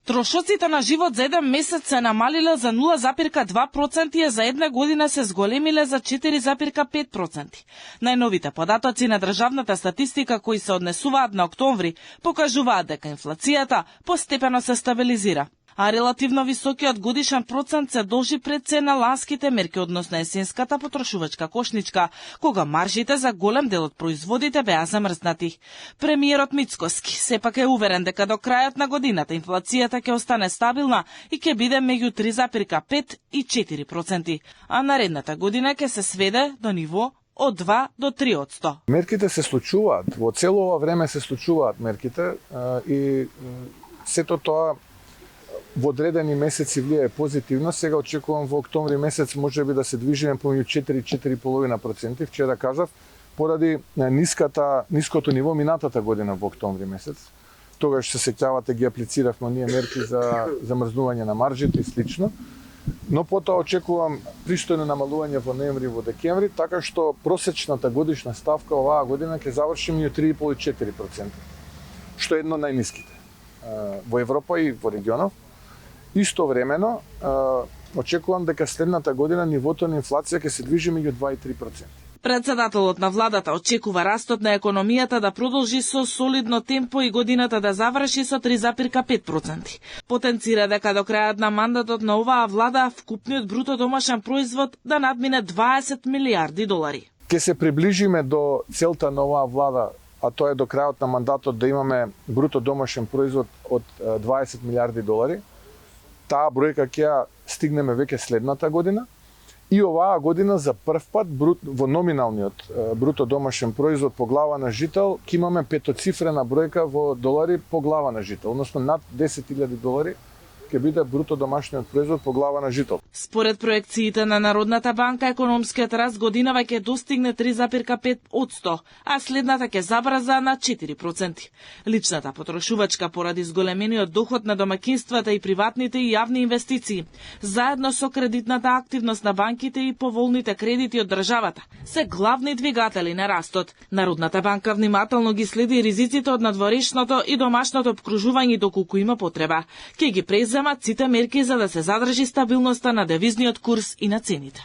Трошоците на живот за еден месец се намалиле за 0,2% и за една година се зголемиле за 4,5%. Најновите податоци на државната статистика кои се однесуваат на октомври покажуваат дека инфлацијата постепено се стабилизира, а релативно високиот годишен процент се должи пред се на ланските мерки, односно есенската потрошувачка кошничка, кога маржите за голем дел од производите беа замрзнати. Премиерот Мицкоски сепак е уверен дека до крајот на годината инфлацијата ќе остане стабилна и ќе биде меѓу 3,5 и 4%, а наредната година ќе се сведе до ниво од 2 до 3%. Мерките се случуваат, во цело ова време се случуваат мерките и сето тоа во одредени месеци влијае позитивно. Сега очекувам во октомври месец можеби да се движиме помеѓу 4 и 4,5%. Вчера кажав, поради ниското ниво минатата година во октомври месец. Тогаш се сеќавате ги аплициравме ние мерки за замрзнување на маржите и слично. Но потоа очекувам пристојно намалување во ноември и во декември, така што просечната годишна ставка оваа година ќе заврши меѓу 3,5 и 4%, што е едно од најниските во Европа и во регионов. Истовремено, очекувам дека следната година нивото на инфлација ќе се движи меѓу 2 и 3%. Председателот на владата очекува растот на економијата да продолжи со солидно темпо и годината да заврши со 3,5%. Потенцира дека до крајот на мандатот на оваа влада вкупниот бруто домашен производ да надмине 20 милиарди долари. Ке се приближиме до целта на оваа влада, а тоа е до крајот на мандатот да имаме бруто домашен производ од 20 милиарди долари. Таа бројка ќе ја стигнеме веќе следната година и оваа година за прв пат во номиналниот бруто домашен производ по глава на жител ќе имаме петоцифрена бројка во долари по глава на жител, односно над 10.000 долари ќе биде бруто домашниот производ по глава на жител. Според проекциите на Народната банка, економскиот раст годинава ќе достигне 3,5%, а следната ќе забрза на 4%. Личната потрошувачка поради зголемениот доход на домаќинствата и приватните и јавни инвестиции, заедно со кредитната активност на банките и поволните кредити од државата, се главни двигатели на растот. Народната банка внимателно ги следи ризиците од надворешното и домашното обкружување доколку има потреба. Ќе ги преземат сите мерки за да се задржи стабилноста на девизниот курс и на цените.